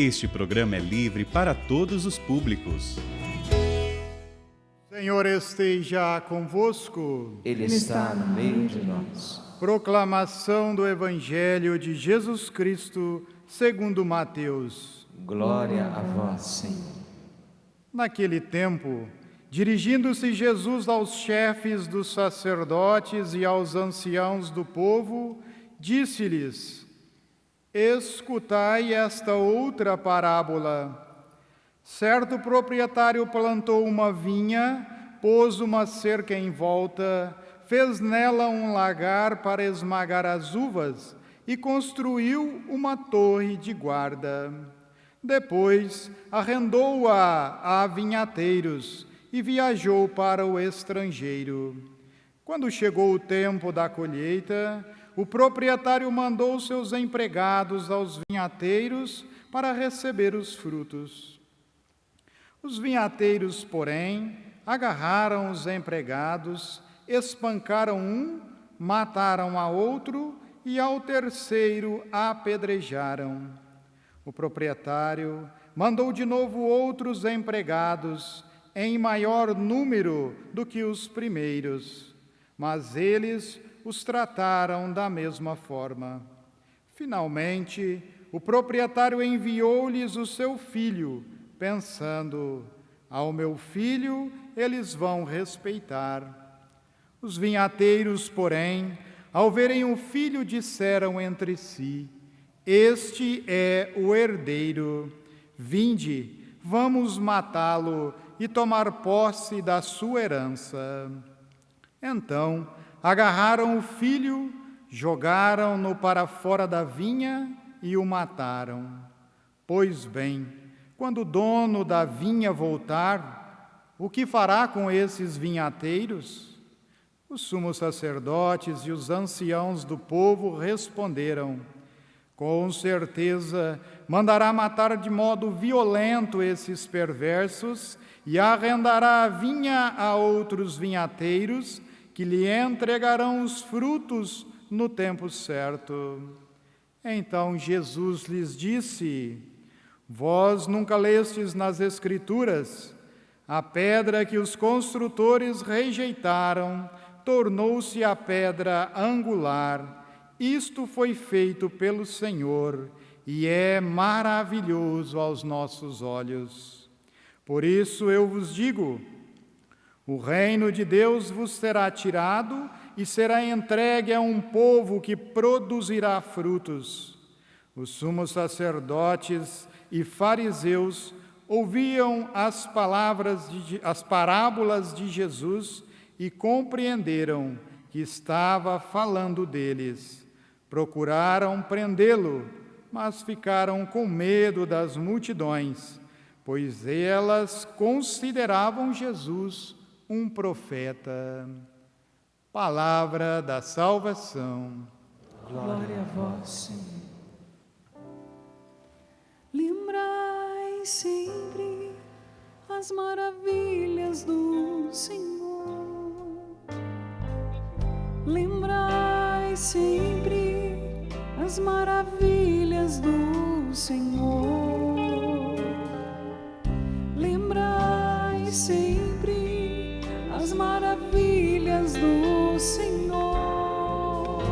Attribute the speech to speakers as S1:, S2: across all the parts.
S1: Este programa é livre para todos os públicos.
S2: Senhor esteja convosco.
S3: Ele está no meio de nós.
S2: Proclamação do Evangelho de Jesus Cristo, segundo Mateus.
S3: Glória a vós, Senhor.
S2: Naquele tempo, dirigindo-se Jesus aos chefes dos sacerdotes e aos anciãos do povo, disse-lhes: escutai esta outra parábola. Certo proprietário plantou uma vinha, pôs uma cerca em volta, fez nela um lagar para esmagar as uvas e construiu uma torre de guarda. Depois arrendou-a a vinhateiros e viajou para o estrangeiro. Quando chegou o tempo da colheita, o proprietário mandou seus empregados aos vinhateiros para receber os frutos. Os vinhateiros, porém, agarraram os empregados, espancaram um, mataram a outro e ao terceiro apedrejaram. O proprietário mandou de novo outros empregados, em maior número do que os primeiros, mas eles os trataram da mesma forma. Finalmente, o proprietário enviou-lhes o seu filho, pensando: ao meu filho eles vão respeitar. Os vinhateiros, porém, ao verem o filho, disseram entre si: este é o herdeiro. Vinde, vamos matá-lo e tomar posse da sua herança. Então, agarraram o filho, jogaram-no para fora da vinha e o mataram. Pois bem, quando o dono da vinha voltar, o que fará com esses vinhateiros? Os sumos sacerdotes e os anciãos do povo responderam: com certeza mandará matar de modo violento esses perversos e arrendará a vinha a outros vinhateiros, que lhe entregarão os frutos no tempo certo. Então Jesus lhes disse: vós nunca lestes nas Escrituras: a pedra que os construtores rejeitaram tornou-se a pedra angular. Isto foi feito pelo Senhor e é maravilhoso aos nossos olhos. Por isso eu vos digo: o reino de Deus vos será tirado e será entregue a um povo que produzirá frutos. Os sumos sacerdotes e fariseus ouviam as parábolas de Jesus e compreenderam que estava falando deles. Procuraram prendê-lo, mas ficaram com medo das multidões, pois elas consideravam Jesus um profeta. Palavra da salvação.
S3: Glória a vós, Senhor.
S4: Lembrai sempre as maravilhas do Senhor. Lembrai sempre as maravilhas do Senhor. Lembrai sempre as maravilhas do Senhor.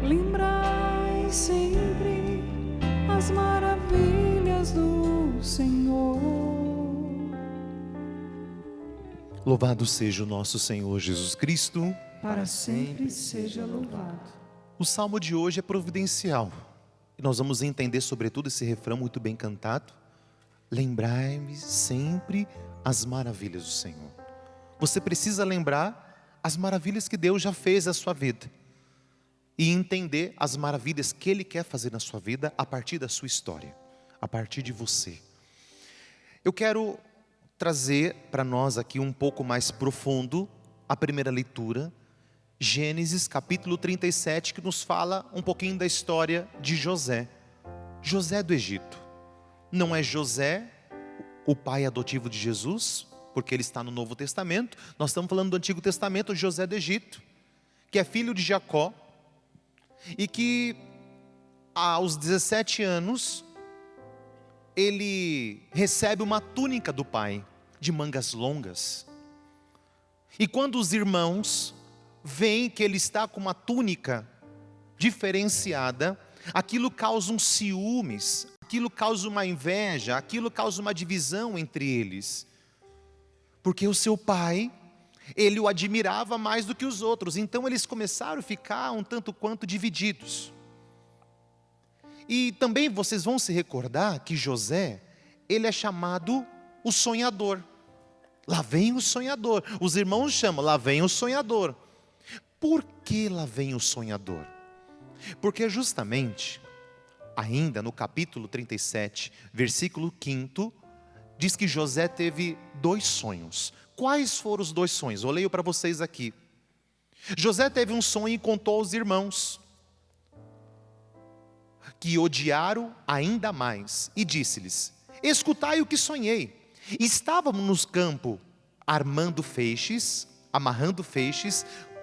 S4: Lembrai sempre as maravilhas do Senhor.
S5: Louvado seja o nosso Senhor Jesus Cristo.
S4: Para sempre seja louvado.
S5: O salmo de hoje é providencial. E nós vamos entender sobretudo esse refrão muito bem cantado. Lembrai-me sempre as maravilhas do Senhor. Você precisa lembrar as maravilhas que Deus já fez na sua vida. E entender as maravilhas que Ele quer fazer na sua vida a partir da sua história. A partir de você. Eu quero trazer para nós aqui um pouco mais profundo a primeira leitura. Gênesis capítulo 37, que nos fala um pouquinho da história de José. José do Egito. Não é José, o pai adotivo de Jesus, porque ele está no Novo Testamento. Nós estamos falando do Antigo Testamento, José do Egito, que é filho de Jacó, e que aos 17 anos ele recebe uma túnica do pai, de mangas longas. E quando os irmãos veem que ele está com uma túnica diferenciada, aquilo causa um ciúmes, aquilo causa uma inveja, aquilo causa uma divisão entre eles. Porque o seu pai, ele o admirava mais do que os outros, então eles começaram a ficar um tanto quanto divididos. E também vocês vão se recordar que José, ele é chamado o sonhador. Lá vem o sonhador. Os irmãos chamam, lá vem o sonhador. Por que lá vem o sonhador? Porque justamente, ainda no capítulo 37, versículo 5, diz que José teve 2 sonhos. Quais foram os 2 sonhos? Eu leio para vocês aqui. José teve um sonho e contou aos irmãos, que odiaram ainda mais, e disse-lhes: escutai o que sonhei. Estávamos nos campos amarrando feixes,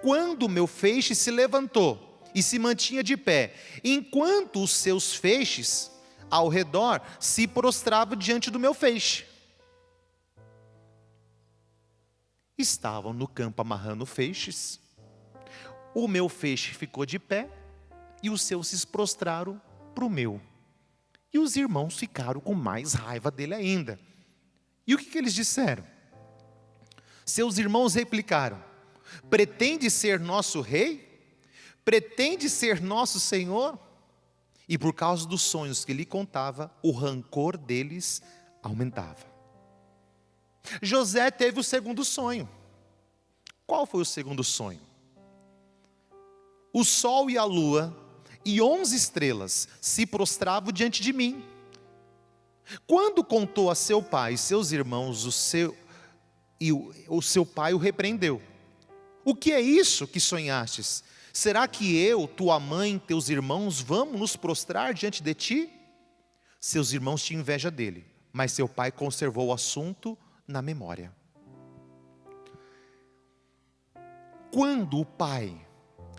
S5: quando o meu feixe se levantou e se mantinha de pé, enquanto os seus feixes ao redor se prostravam diante do meu feixe. Estavam no campo amarrando feixes, o meu feixe ficou de pé e os seus se prostraram para o meu. E os irmãos ficaram com mais raiva dele ainda. E o que eles disseram? Seus irmãos replicaram: pretende ser nosso rei? Pretende ser nosso senhor? E por causa dos sonhos que lhe contava, o rancor deles aumentava. José teve o segundo sonho. Qual foi o segundo sonho? O sol e a lua e 11 estrelas se prostravam diante de mim. Quando contou a seu pai e seus irmãos, o seu pai o repreendeu. O que é isso que sonhastes? Será que eu, tua mãe, teus irmãos, vamos nos prostrar diante de ti? Seus irmãos tinham inveja dele, mas seu pai conservou o assunto na memória. Quando o pai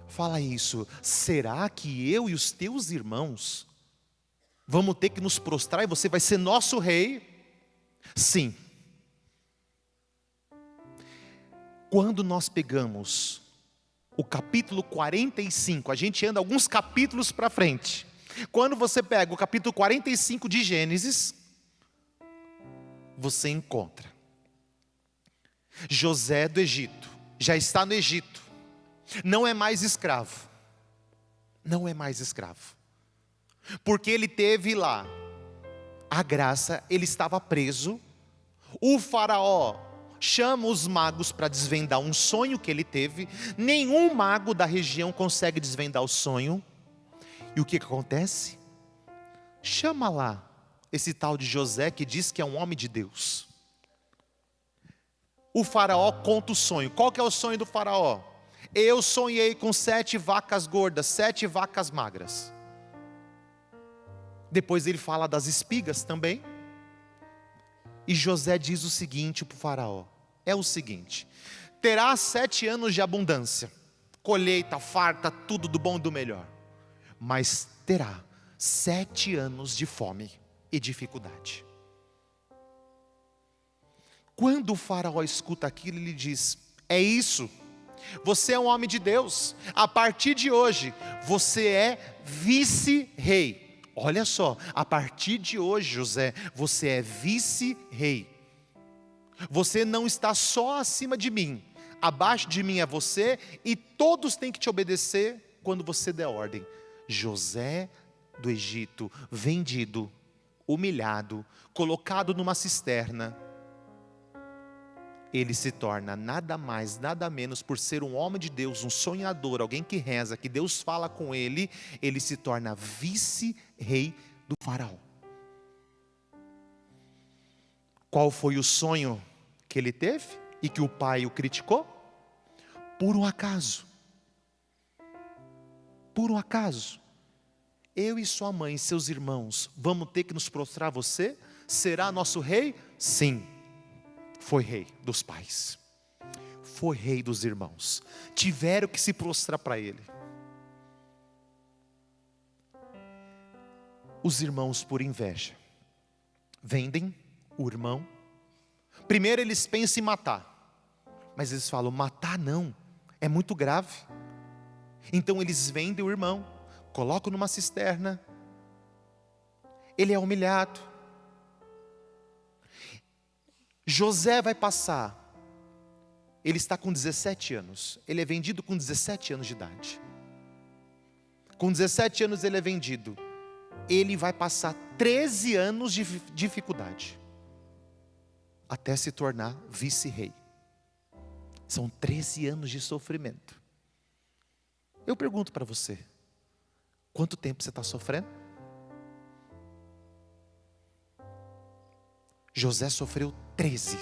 S5: fala isso, será que eu e os teus irmãos vamos ter que nos prostrar e você vai ser nosso rei? Sim. Quando nós pegamos o capítulo 45, a gente anda alguns capítulos para frente. Quando você pega o capítulo 45 de Gênesis, você encontra José do Egito, já está no Egito, não é mais escravo, porque ele teve lá a graça, ele estava preso, o faraó chama os magos para desvendar um sonho que ele teve, nenhum mago da região consegue desvendar o sonho, e o que acontece? Chama lá esse tal de José, que diz que é um homem de Deus. O faraó conta o sonho. Qual que é o sonho do faraó? Eu sonhei com 7 vacas gordas, 7 vacas magras. Depois ele fala das espigas também. E José diz o seguinte para o faraó: é o seguinte, terá 7 anos de abundância, colheita, farta, tudo do bom e do melhor, mas terá 7 anos de fome e dificuldade. Quando o faraó escuta aquilo, ele diz: é isso, você é um homem de Deus, a partir de hoje, você é vice-rei. Olha só, a partir de hoje, José, você é vice-rei. Você não está só acima de mim, abaixo de mim é você, e todos têm que te obedecer quando você der ordem. José do Egito, vendido, humilhado, colocado numa cisterna, ele se torna nada mais, nada menos, por ser um homem de Deus, um sonhador, alguém que reza, que Deus fala com ele, ele se torna vice-rei do faraó. Qual foi o sonho que ele teve e que o pai o criticou? Por um acaso. Por um acaso. Eu e sua mãe e seus irmãos vamos ter que nos prostrar a você? Será nosso rei? Sim. Foi rei dos pais, foi rei dos irmãos, tiveram que se prostrar para ele. Os irmãos, por inveja, vendem o irmão. Primeiro eles pensam em matar, mas eles falam: matar não, é muito grave. Então eles vendem o irmão, colocam numa cisterna, ele é humilhado. José vai passar, ele está com 17 anos, ele é vendido com 17 anos de idade. Com 17 anos ele é vendido, ele vai passar 13 anos de dificuldade, até se tornar vice-rei. São 13 anos de sofrimento. Eu pergunto para você, quanto tempo você está sofrendo? José sofreu 13.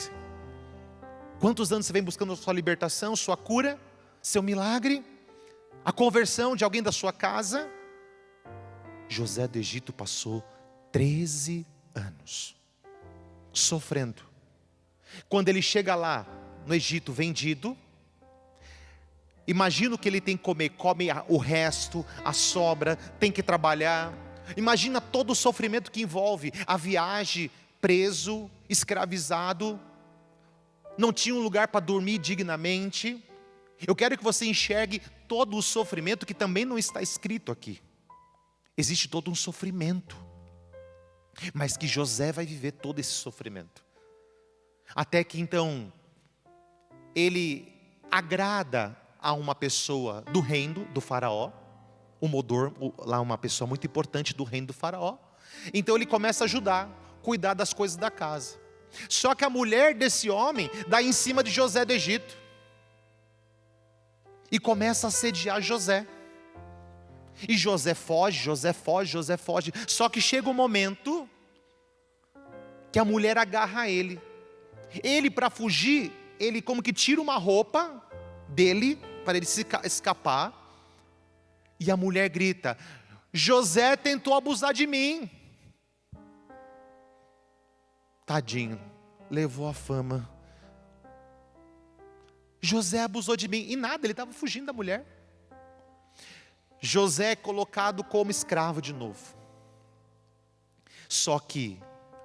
S5: Quantos anos você vem buscando a sua libertação, sua cura, seu milagre, a conversão de alguém da sua casa? José do Egito passou 13 anos sofrendo. Quando ele chega lá no Egito vendido, imagina o que ele tem que comer, come o resto, a sobra, tem que trabalhar. Imagina todo o sofrimento que envolve a viagem, preso, escravizado, não tinha um lugar para dormir dignamente. Eu quero que você enxergue todo o sofrimento que também não está escrito aqui. Existe todo um sofrimento, mas que José vai viver todo esse sofrimento. Até que então, ele agrada a uma pessoa do reino do faraó, o mordomo, lá uma pessoa muito importante do reino do faraó. Então ele começa a ajudar, cuidar das coisas da casa. Só que a mulher desse homem dá em cima de José do Egito e começa a assediar José. E José foge, José foge, José foge. Só que chega um momento que a mulher agarra ele. Ele, para fugir, ele como que tira uma roupa dele para ele se escapar. E a mulher grita: José tentou abusar de mim. Tadinho, levou a fama. José abusou de mim. E nada, ele estava fugindo da mulher. José é colocado como escravo de novo. Só que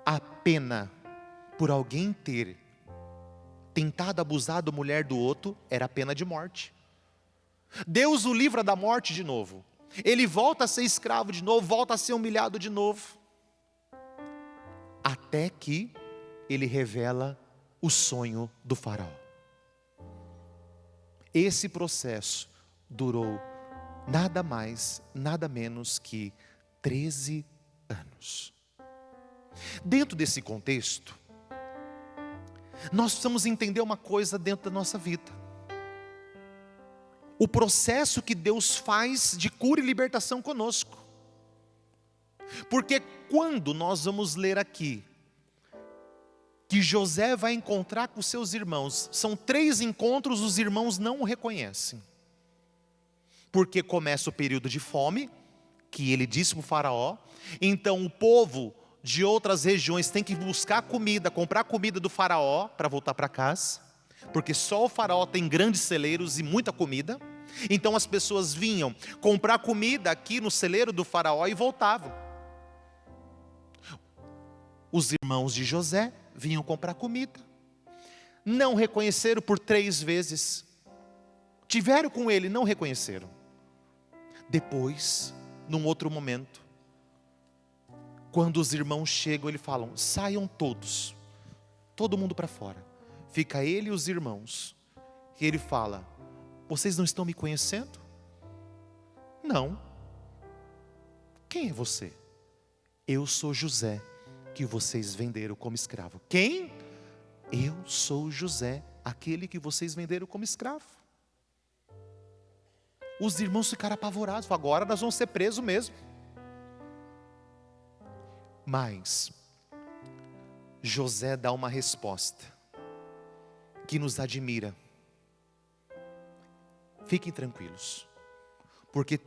S5: a pena por alguém ter tentado abusar da mulher do outro era a pena de morte. Deus o livra da morte de novo. Ele volta a ser escravo de novo, volta a ser humilhado de novo. Até que ele revela o sonho do faraó. Esse processo durou nada mais, nada menos que 13 anos. Dentro desse contexto, nós precisamos entender uma coisa dentro da nossa vida. O processo que Deus faz de cura e libertação conosco. Porque quando nós vamos ler aqui que José vai encontrar com seus irmãos, são 3 encontros, os irmãos não o reconhecem. Porque começa o período de fome, que ele disse para o faraó. Então o povo de outras regiões tem que buscar comida, comprar comida do faraó para voltar para casa. Porque só o faraó tem grandes celeiros e muita comida. Então as pessoas vinham comprar comida aqui no celeiro do faraó e voltavam. Os irmãos de José vinham comprar comida. Não reconheceram por 3 vezes. Tiveram com ele, não reconheceram. Depois, num outro momento, quando os irmãos chegam, eles falam: saiam todos, todo mundo para fora. Fica ele e os irmãos. E ele fala: vocês não estão me conhecendo? Não. Quem é você? Eu sou José, que vocês venderam como escravo. Quem? Eu sou José, aquele que vocês venderam como escravo. Os irmãos ficaram apavorados, agora nós vamos ser presos mesmo. Mas José dá uma resposta que nos admira. Fiquem tranquilos, porque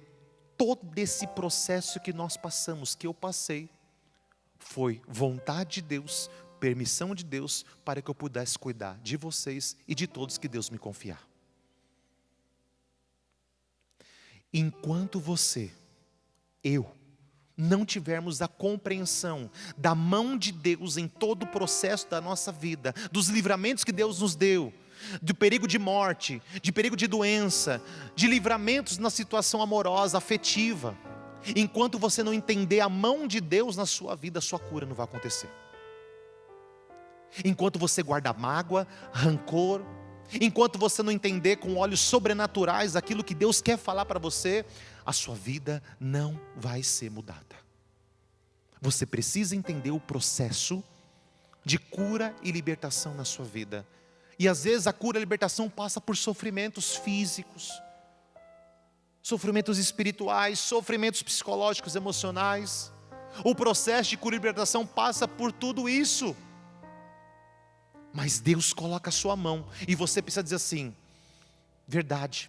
S5: todo esse processo que nós passamos, que eu passei, foi vontade de Deus, permissão de Deus, para que eu pudesse cuidar de vocês e de todos que Deus me confiar. Enquanto você, eu, não tivermos a compreensão da mão de Deus em todo o processo da nossa vida, dos livramentos que Deus nos deu, do perigo de morte, de perigo de doença, de livramentos na situação amorosa, afetiva, enquanto você não entender a mão de Deus na sua vida, a sua cura não vai acontecer. Enquanto você guarda mágoa, rancor, enquanto você não entender com olhos sobrenaturais aquilo que Deus quer falar para você, a sua vida não vai ser mudada. Você precisa entender o processo de cura e libertação na sua vida. E às vezes a cura e a libertação passa por sofrimentos físicos, sofrimentos espirituais, sofrimentos psicológicos, emocionais. O processo de cura e libertação passa por tudo isso. Mas Deus coloca a sua mão e você precisa dizer assim: verdade,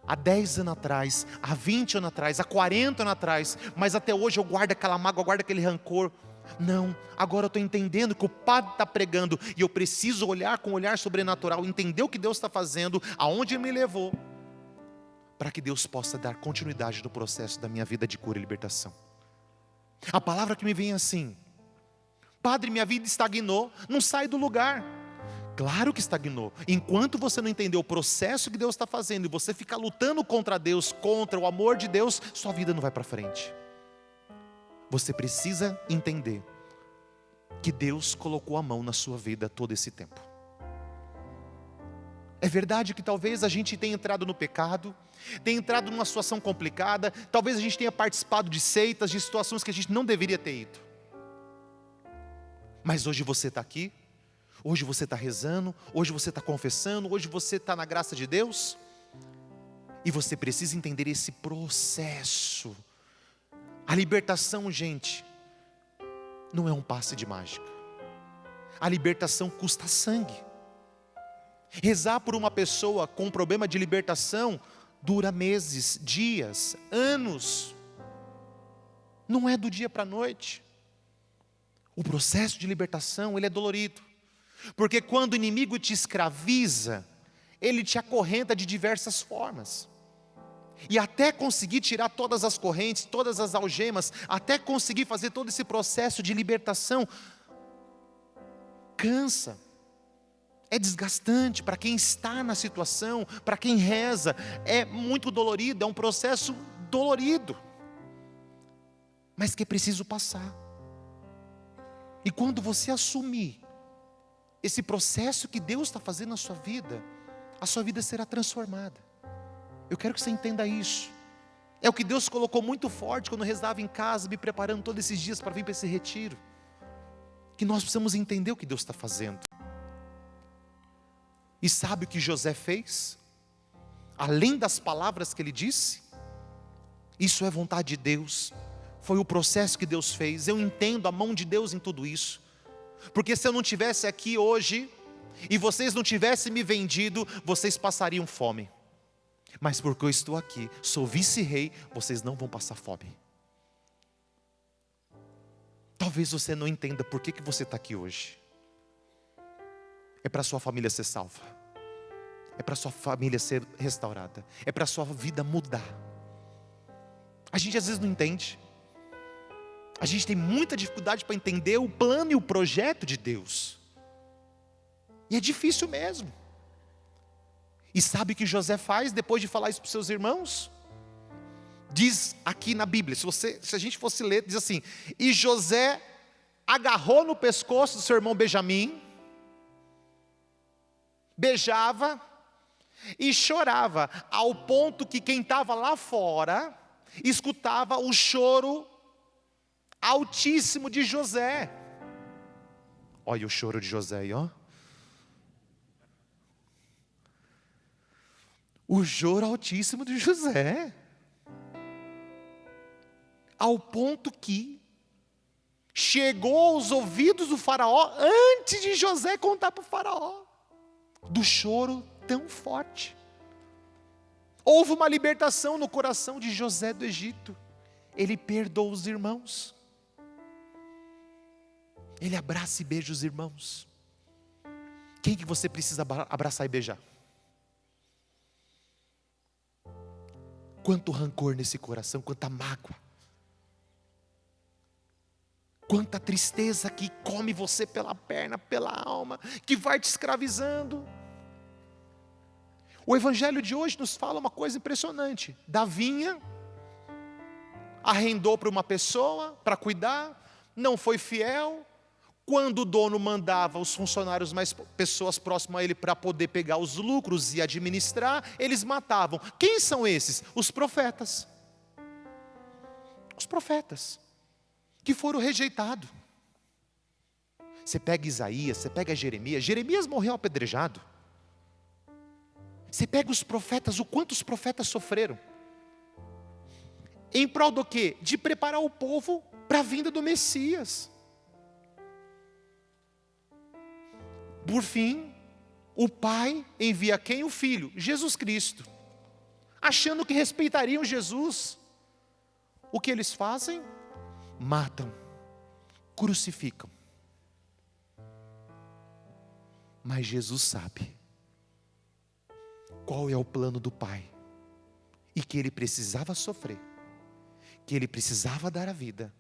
S5: há 10 anos atrás, há 20 anos atrás, há 40 anos atrás, mas até hoje eu guardo aquela mágoa, eu guardo aquele rancor. Não, agora eu estou entendendo que o Padre está pregando e eu preciso olhar com um olhar sobrenatural, entender o que Deus está fazendo, aonde Ele me levou, para que Deus possa dar continuidade no processo da minha vida de cura e libertação. A palavra que me vem é assim: Padre, minha vida estagnou, não sai do lugar. Claro que estagnou. Enquanto você não entender o processo que Deus está fazendo e você ficar lutando contra Deus, contra o amor de Deus, sua vida não vai para frente. Você precisa entender que Deus colocou a mão na sua vida todo esse tempo. É verdade que talvez a gente tenha entrado no pecado, tenha entrado numa situação complicada, talvez a gente tenha participado de seitas, de situações que a gente não deveria ter ido. Mas hoje você está aqui, hoje você está rezando, hoje você está confessando, hoje você está na graça de Deus. E você precisa entender esse processo. A libertação, gente, não é um passe de mágica. A libertação custa sangue. Rezar por uma pessoa com um problema de libertação dura meses, dias, anos. Não é do dia para a noite. O processo de libertação, ele é dolorido. Porque quando o inimigo te escraviza, ele te acorrenta de diversas formas. E até conseguir tirar todas as correntes, todas as algemas, até conseguir fazer todo esse processo de libertação, cansa. É desgastante para quem está na situação, para quem reza, é muito dolorido, é um processo dolorido, mas que é preciso passar. E quando você assumir esse processo que Deus está fazendo na sua vida, a sua vida será transformada. Eu quero que você entenda isso. É o que Deus colocou muito forte quando eu rezava em casa, me preparando todos esses dias para vir para esse retiro. Que nós precisamos entender o que Deus está fazendo. E sabe o que José fez? Além das palavras que ele disse, isso é vontade de Deus. Foi o processo que Deus fez. Eu entendo a mão de Deus em tudo isso. Porque se eu não estivesse aqui hoje, e vocês não tivessem me vendido, vocês passariam fome. Mas porque eu estou aqui, sou vice-rei, vocês não vão passar fome. Talvez você não entenda por que você está aqui hoje. É para sua família ser salva. É para sua família ser restaurada. É para sua vida mudar. A gente às vezes não entende. A gente tem muita dificuldade para entender o plano e o projeto de Deus. E é difícil mesmo. E sabe o que José faz depois de falar isso para os seus irmãos? Diz aqui na Bíblia, se a gente fosse ler, diz assim: e José agarrou no pescoço do seu irmão Benjamim, beijava e chorava, ao ponto que quem estava lá fora escutava o choro altíssimo de José. Olha o choro de José aí, ó. O choro altíssimo de José. Ao ponto que chegou aos ouvidos do faraó, antes de José contar para o faraó, do choro tão forte. Houve uma libertação no coração de José do Egito. Ele perdoou os irmãos. Ele abraça e beija os irmãos. Quem que você precisa abraçar e beijar? Quanto rancor nesse coração, quanta mágoa. Quanta tristeza que come você pela perna, pela alma, que vai te escravizando. O evangelho de hoje nos fala uma coisa impressionante. Da vinha, arrendou para uma pessoa para cuidar, não foi fiel. Quando o dono mandava os funcionários, mais pessoas próximas a ele para poder pegar os lucros e administrar, eles matavam. Quem são esses? Os profetas. Os profetas que foram rejeitados. Você pega Isaías, você pega Jeremias. Jeremias morreu apedrejado. Você pega os profetas, o quanto os profetas sofreram. Em prol do quê? De preparar o povo para a vinda do Messias. Por fim, o Pai envia quem? O Filho, Jesus Cristo. Achando que respeitariam Jesus. O que eles fazem? Matam, crucificam. Mas Jesus sabe qual é o plano do Pai. E que Ele precisava sofrer. Que Ele precisava dar a vida.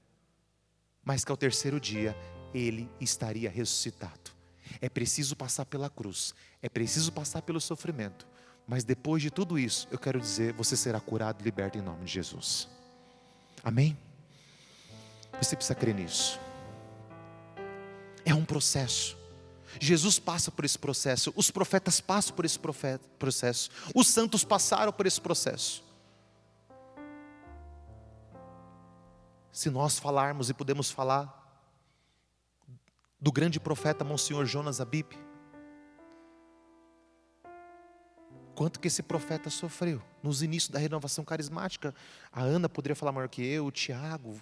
S5: Mas que ao terceiro dia Ele estaria ressuscitado. É preciso passar pela cruz. É preciso passar pelo sofrimento. Mas depois de tudo isso, eu quero dizer, você será curado e liberto em nome de Jesus. Amém? Você precisa crer nisso. É um processo. Jesus passa por esse processo. Os profetas passam por esse processo. Os santos passaram por esse processo. Se nós falarmos e podemos falar do grande profeta Monsenhor Jonas Abib, quanto que esse profeta sofreu nos inícios da renovação carismática. A Ana poderia falar maior que eu, o Tiago.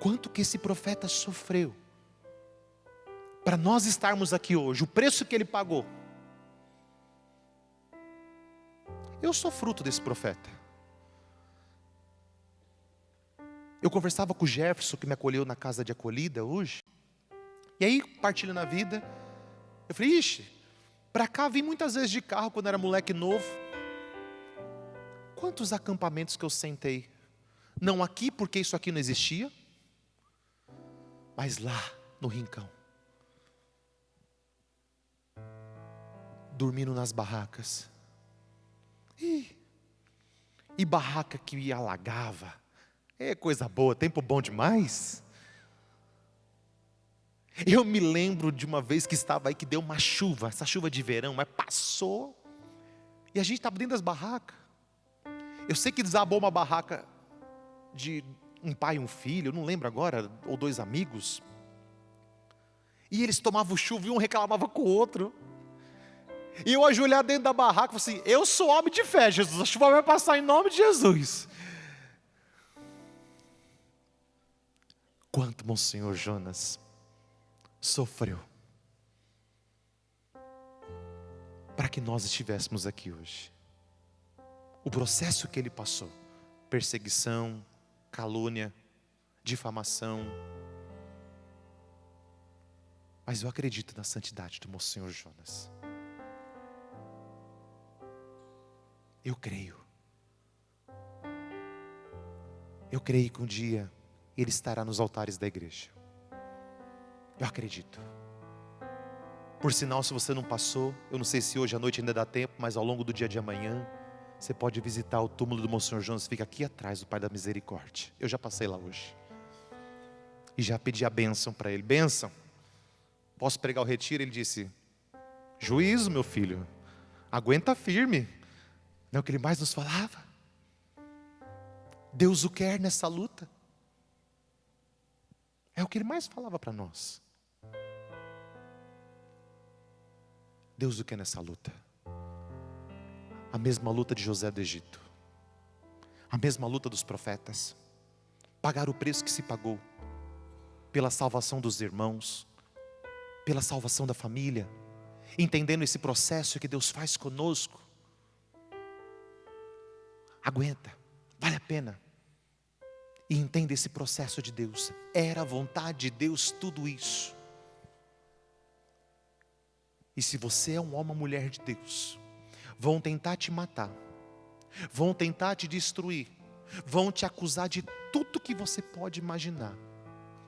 S5: Quanto que esse profeta sofreu para nós estarmos aqui hoje, o preço que ele pagou. Eu sou fruto desse profeta. Eu conversava com o Jefferson, que me acolheu na casa de acolhida hoje. E aí, partilhando a vida, eu falei, ixi, para cá vim muitas vezes de carro quando era moleque novo. Quantos acampamentos que eu sentei. Não aqui, porque isso aqui não existia. Mas lá, no rincão. Dormindo nas barracas. E barraca que alagava. É coisa boa, tempo bom demais. Eu me lembro de uma vez que estava aí, que deu uma chuva, essa chuva de verão, mas passou. E a gente estava dentro das barracas. Eu sei que desabou uma barraca de um pai e um filho, eu não lembro agora, ou dois amigos. E eles tomavam chuva e um reclamava com o outro. E eu ajoelhar dentro da barraca, falei assim, eu sou homem de fé, Jesus, a chuva vai passar em nome de Jesus. Quanto Monsenhor Jonas sofreu para que nós estivéssemos aqui hoje. O processo que ele passou, perseguição, calúnia, difamação. Mas eu acredito na santidade do Monsenhor Jonas. Eu creio. Eu creio que um dia ele estará nos altares da igreja. Eu acredito. Por sinal, se você não passou, eu não sei se hoje à noite ainda dá tempo, mas ao longo do dia de amanhã, você pode visitar o túmulo do Monsenhor Jonas, fica aqui atrás do Pai da Misericórdia. Eu já passei lá hoje. E já pedi a bênção para ele. Bênção, posso pregar o retiro? Ele disse, juízo, meu filho, aguenta firme. Não é o que ele mais nos falava? Deus o quer nessa luta. É o que ele mais falava para nós. Deus o quer nessa luta. A mesma luta de José do Egito. A mesma luta dos profetas. Pagar o preço que se pagou. Pela salvação dos irmãos. Pela salvação da família. Entendendo esse processo que Deus faz conosco. Aguenta. Vale a pena. E entenda esse processo de Deus. Era a vontade de Deus tudo isso. E se você é um homem ou mulher de Deus, vão tentar te matar, vão tentar te destruir, vão te acusar de tudo que você pode imaginar.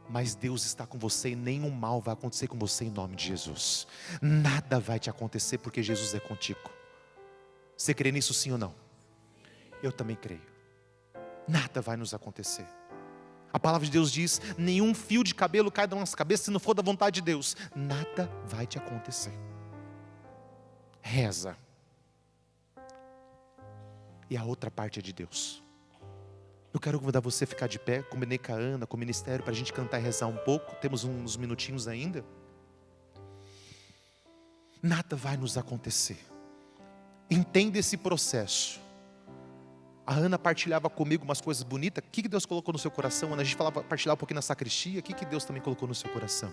S5: Mas Deus está com você e nenhum mal vai acontecer com você em nome de Jesus. Nada vai te acontecer porque Jesus é contigo. Você crê nisso sim ou não? Eu também creio. Nada vai nos acontecer. A palavra de Deus diz: nenhum fio de cabelo cai da nossa cabeça se não for da vontade de Deus. Nada vai te acontecer. Reza. E a outra parte é de Deus. Eu quero convidar você a ficar de pé. Combinei com a Ana, com o ministério, para a gente cantar e rezar um pouco. Temos uns minutinhos ainda. Nada vai nos acontecer. Entenda esse processo. A Ana partilhava comigo umas coisas bonitas. O que Deus colocou no seu coração, Ana? A gente partilhava um pouquinho na sacristia. O que Deus também colocou no seu coração?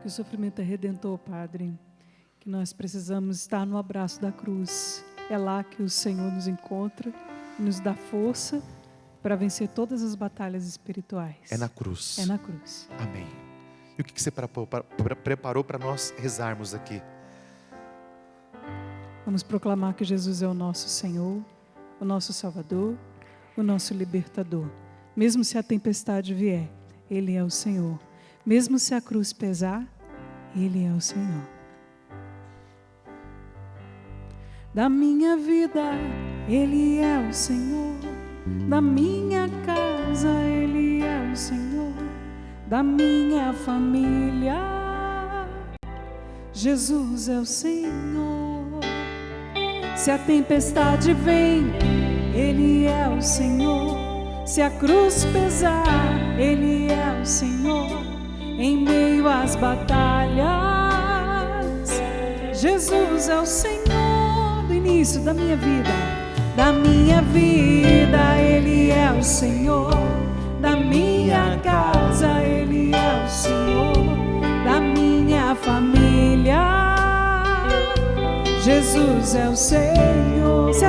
S4: Que o sofrimento é redentor, Padre. Que nós precisamos estar no abraço da cruz. É lá que o Senhor nos encontra, nos dá força para vencer todas as batalhas espirituais.
S5: É na cruz.
S4: É na cruz.
S5: Amém. E o que você preparou para nós rezarmos aqui?
S4: Vamos proclamar que Jesus é o nosso Senhor, o nosso Salvador, o nosso Libertador. Mesmo se a tempestade vier, Ele é o Senhor. Mesmo se a cruz pesar, Ele é o Senhor. Da minha vida, Ele é o Senhor. Da minha casa, Ele é o Senhor. Da minha família, Jesus é o Senhor. Se a tempestade vem, Ele é o Senhor. Se a cruz pesar, Ele é o Senhor. Em meio às batalhas, Jesus é o Senhor. Do início da minha vida, Ele é o Senhor. Da minha casa, Ele é o Senhor. Da minha família, Jesus é o Senhor. Se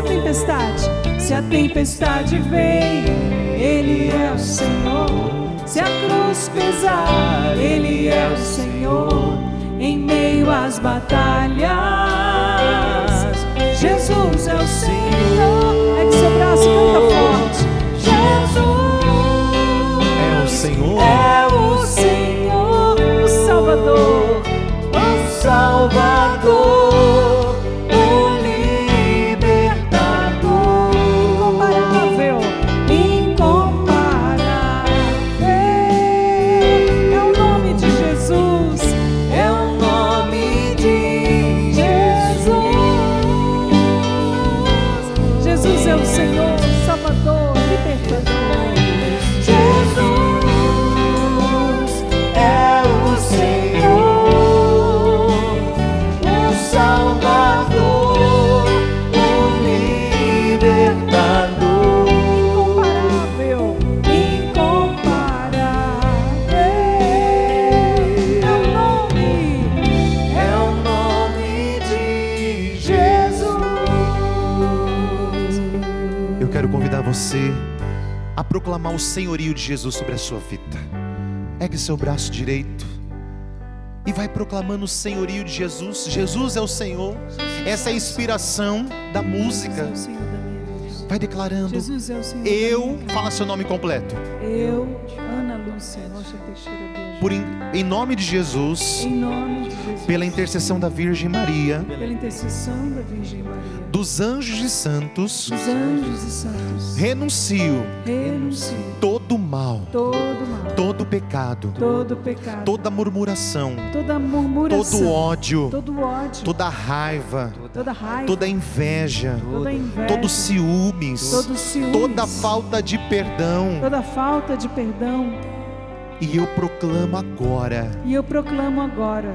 S4: a tempestade vem, Ele é o Senhor. Se a cruz pesar, Ele é o Senhor. Em meio às batalhas, Jesus é o Senhor. Ergue seu braço e canta forte. Jesus
S5: é o Senhor.
S4: É o Senhor, o Salvador. O Salvador, o Libertador. Incomparável, incomparável. É o nome de Jesus. É o nome de Jesus. Jesus é o Senhor, Salvador, Libertador. Jesus é o Senhor, o Salvador, o Libertador. Incomparável, incomparável. É o nome de Jesus.
S5: Eu quero convidar você a proclamar o senhorio de Jesus sobre a sua vida. Ergue seu braço direito e vai proclamando o senhorio de Jesus. Jesus é o Senhor. Essa é a inspiração da música.
S4: Jesus é o Senhor da minha vida.
S5: Vai declarando:
S4: Jesus é o Senhor.
S5: eu, fala seu nome completo.
S4: Eu, Ana Lúcia Rocha Teixeira Biagi.
S5: Em nome de Jesus,
S4: Em nome de Jesus.
S5: pela intercessão da Virgem Maria,
S4: Pela intercessão da Virgem Maria.
S5: dos anjos e santos,
S4: Dos anjos e santos.
S5: renuncio
S4: Renuncio
S5: todo mal,
S4: todo mal.
S5: todo pecado,
S4: Todo pecado.
S5: toda murmuração,
S4: Toda murmuração.
S5: todo ódio,
S4: Todo ódio.
S5: toda raiva,
S4: Toda raiva.
S5: toda inveja,
S4: Toda inveja.
S5: todo ciúmes,
S4: Todo ciúmes.
S5: toda falta de perdão.
S4: Toda falta de perdão.
S5: E eu proclamo agora
S4: E eu proclamo agora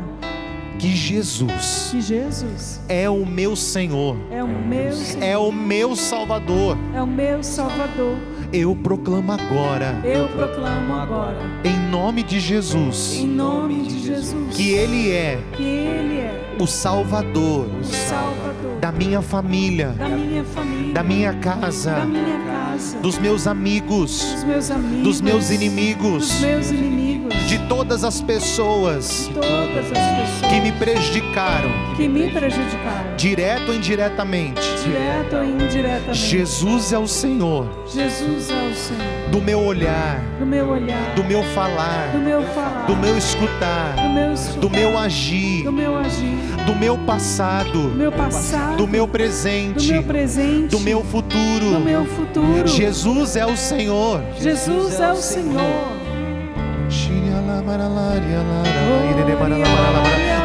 S5: que Jesus
S4: que Jesus
S5: é o meu Senhor,
S4: é o meu Senhor,
S5: é o meu Salvador.
S4: é o meu Salvador.
S5: Eu proclamo agora,
S4: Eu proclamo agora,
S5: em nome de Jesus,
S4: em nome de Jesus,
S5: que Ele é
S4: que Ele é
S5: o Salvador
S4: o Salvador
S5: da minha família,
S4: da minha família,
S5: da minha casa,
S4: da minha casa,
S5: dos meus amigos,
S4: dos meus amigos,
S5: dos meus inimigos,
S4: dos meus inimigos,
S5: de todas as pessoas
S4: todas as pessoas
S5: que me prejudicaram,
S4: direto ou indiretamente,
S5: direto ou indiretamente. Jesus é o Senhor
S4: Jesus é o Senhor
S5: do meu olhar,
S4: do meu olhar,
S5: do meu falar,
S4: do meu falar,
S5: do meu escutar, do meu agir,
S4: do meu agir,
S5: do meu passado, do meu presente, do meu futuro.
S4: do meu futuro.
S5: Jesus é o Senhor.
S4: Jesus é o Senhor.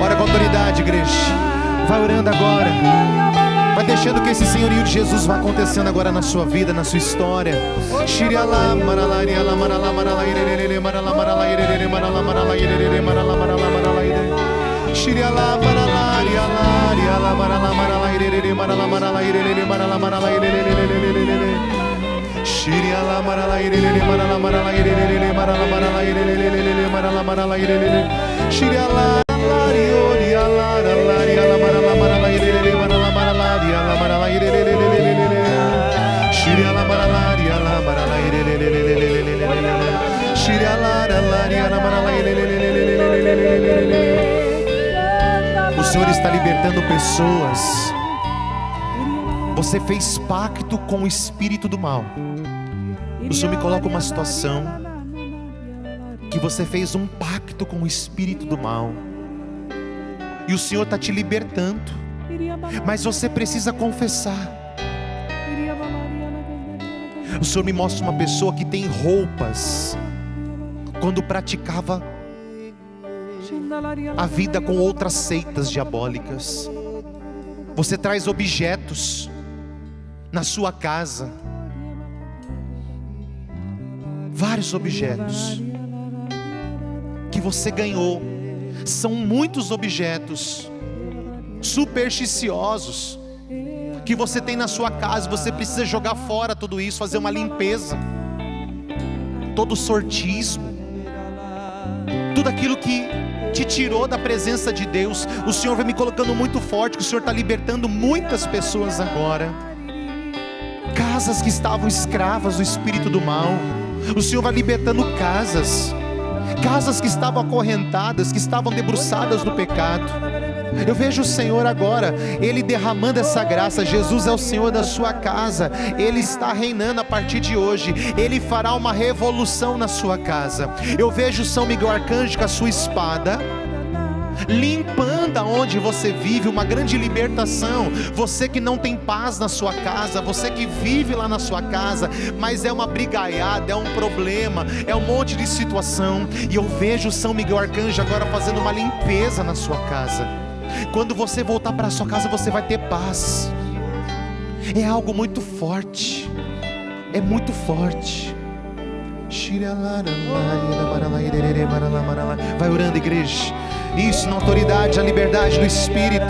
S5: Ora com autoridade, igreja. Vai orando agora. Vai deixando que esse senhorio de Jesus vá acontecendo agora na sua vida, na sua história. O Senhor está libertando pessoas. Você fez pacto com o espírito do mal. O Senhor me coloca uma situação que você fez um pacto com o espírito do mal, e o Senhor está te libertando, mas você precisa confessar. O Senhor me mostra uma pessoa que tem roupas quando praticava a vida com outras seitas diabólicas. Você traz objetos na sua casa, vários objetos que você ganhou. São muitos objetos supersticiosos que você tem na sua casa. Você precisa jogar fora tudo isso, fazer uma limpeza. Todo sortismo, tudo aquilo que te tirou da presença de Deus, o Senhor vai me colocando muito forte, que o Senhor está libertando muitas pessoas agora. Casas que estavam escravas do espírito do mal, o Senhor vai libertando casas que estavam acorrentadas, que estavam debruçadas no pecado. Eu vejo o Senhor agora, Ele derramando essa graça. Jesus é o Senhor da sua casa, Ele está reinando a partir de hoje. Ele fará uma revolução na sua casa. Eu vejo São Miguel Arcanjo com a sua espada, limpando aonde você vive, uma grande libertação. Você que não tem paz na sua casa, você que vive lá na sua casa, mas é uma brigaiada, é um problema, é um monte de situação, e eu vejo São Miguel Arcanjo agora fazendo uma limpeza na sua casa. Quando você voltar para a sua casa, você vai ter paz. É algo muito forte, é muito forte. Vai orando, igreja. Isso, na autoridade, a liberdade do Espírito.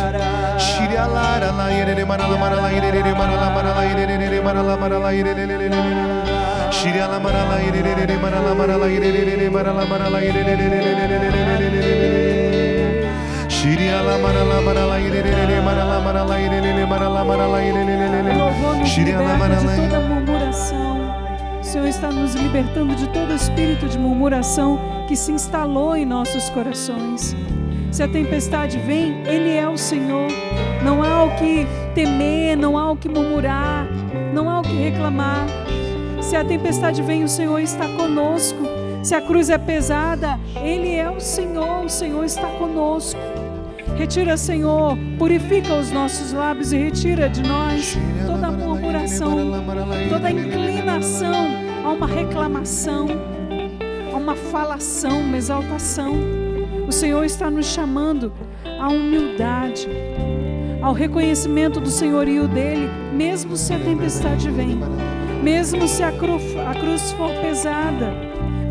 S4: De toda murmuração, o Senhor está nos libertando de todo espírito de murmuração que se instalou em nossos corações. Se a tempestade vem, Ele é o Senhor. Não há o que temer, não há o que murmurar, não há o que reclamar. Se a tempestade vem, o Senhor está conosco. Se a cruz é pesada, Ele é o Senhor está conosco. Retira, Senhor, purifica os nossos lábios e retira de nós toda murmuração, toda inclinação a uma reclamação, a uma falação, uma exaltação. O Senhor está nos chamando à humildade, ao reconhecimento do senhorio dEle, mesmo se a tempestade vem, mesmo se a cruz for pesada,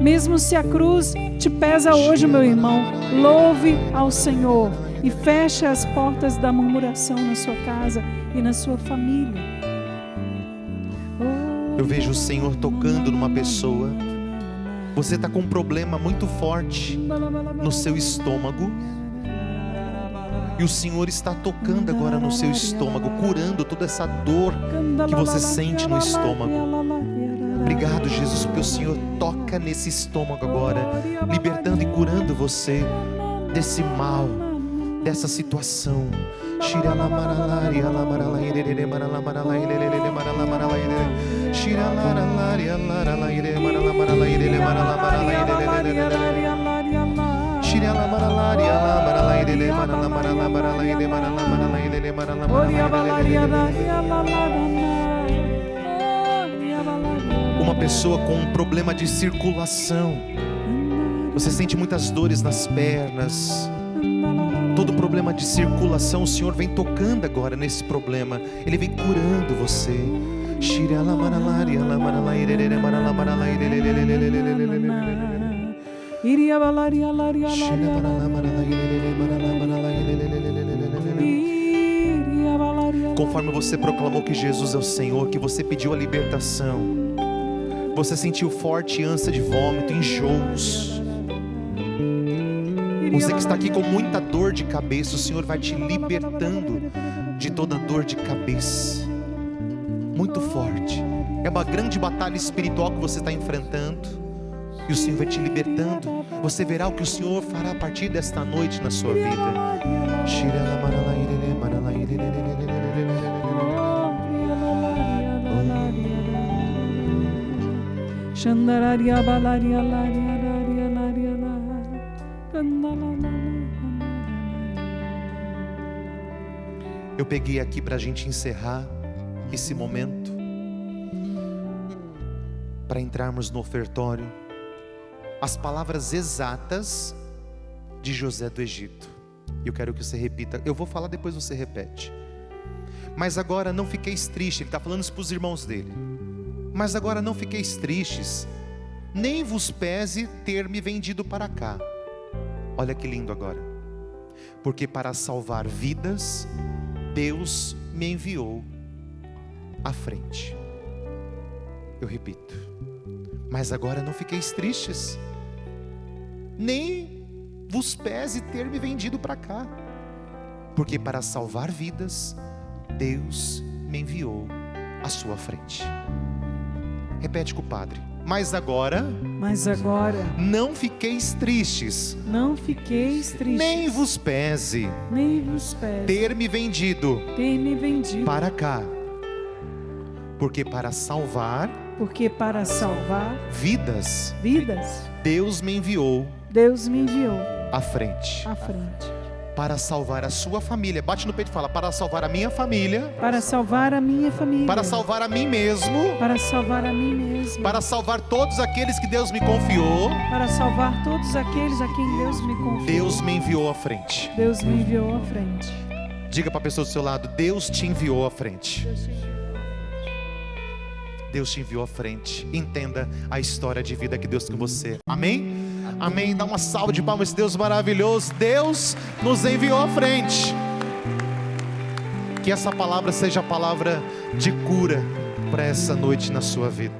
S4: mesmo se a cruz te pesa hoje, meu irmão. Louve ao Senhor e feche as portas da murmuração na sua casa e na sua família.
S5: Eu vejo o Senhor tocando numa pessoa. Você está com um problema muito forte no seu estômago, E o Senhor está tocando agora no seu estômago, curando toda essa dor que você sente no estômago. Obrigado, Jesus, porque o Senhor toca nesse estômago agora, libertando e curando você desse mal, dessa situação. Uma pessoa com um problema de circulação, você sente muitas dores nas pernas, todo problema de circulação, o Senhor vem tocando agora nesse problema, Ele vem curando você. Conforme você proclamou que Jesus é o Senhor, que você pediu a libertação, você sentiu forte ânsia de vômito, enjoos. Você que está aqui com muita dor de cabeça, o Senhor vai te libertando de toda dor de cabeça. Muito forte. É uma grande batalha espiritual que você está enfrentando, e o Senhor vai te libertando. Você verá o que o Senhor fará a partir desta noite na sua vida. Eu peguei aqui para a gente encerrar esse momento, para entrarmos no ofertório, as palavras exatas de José do Egito. Eu quero que você repita. Eu vou falar, depois você repete. Mas agora não fiqueis tristes. Ele está falando isso para os irmãos dele. Mas agora não fiqueis tristes, nem vos pese ter me vendido para cá. Olha que lindo agora. Porque para salvar vidas, Deus me enviou à frente. Eu repito. Mas agora não fiqueis tristes, nem vos pese ter me vendido para cá. Porque para salvar vidas, Deus me enviou à sua frente. Repete com o padre. Mas agora não fiqueis tristes, nem vos pese ter me vendido para cá. Porque para salvar vidas, Deus me enviou à frente. Para salvar a sua família. Bate no peito e fala: para salvar a minha família.
S4: Para salvar a minha família.
S5: Para salvar a mim mesmo.
S4: Para salvar a mim mesmo.
S5: Para salvar todos aqueles que Deus me confiou.
S4: Para salvar todos aqueles a quem Deus me confiou.
S5: Deus me enviou à frente.
S4: Deus me enviou à frente.
S5: Diga para a pessoa do seu lado: Deus te enviou à frente. Deus te enviou à frente. Entenda a história de vida que Deus tem com você. Amém? Amém. Dá uma salva de palmas a esse Deus maravilhoso. Deus nos enviou à frente. Que essa palavra seja a palavra de cura para essa noite na sua vida.